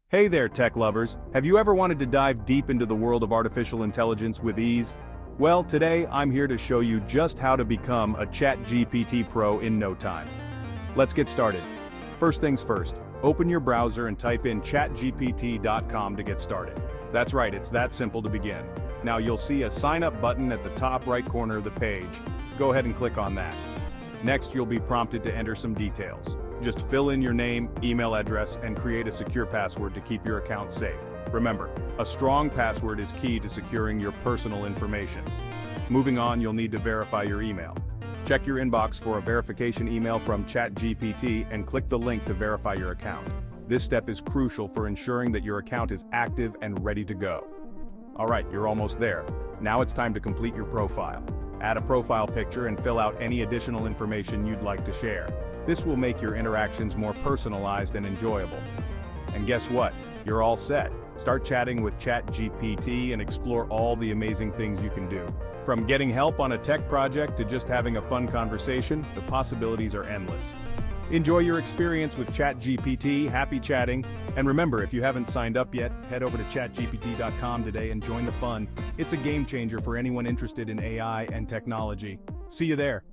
Hey there, tech lovers. Have you ever wanted to dive deep into the world of artificial intelligence with ease? Well, today I'm here to show you just how to become a ChatGPT pro in no time. Let's get started. First things first, open your browser and type in chatgpt.com to get started. That's right, it's that simple to begin. Now you'll see a sign up button at the top right corner of the page. Go ahead and click on that. Next, you'll be prompted to enter some details. Just fill in your name, email address, and create a secure password to keep your account safe. Remember, a strong password is key to securing your personal information. Moving on, you'll need to verify your email. Check your inbox for a verification email from ChatGPT and click the link to verify your account. This step is crucial for ensuring that your account is active and ready to go. Alright, you're almost there. Now it's time to complete your profile. Add a profile picture and fill out any additional information you'd like to share. This will make your interactions more personalized and enjoyable. And guess what? You're all set. Start chatting with ChatGPT and explore all the amazing things you can do. From getting help on a tech project to just having a fun conversation, the possibilities are endless. Enjoy your experience with ChatGPT, happy chatting, and remember, if you haven't signed up yet, head over to chatgpt.com today and join the fun. It's a game changer for anyone interested in AI and technology. See you there.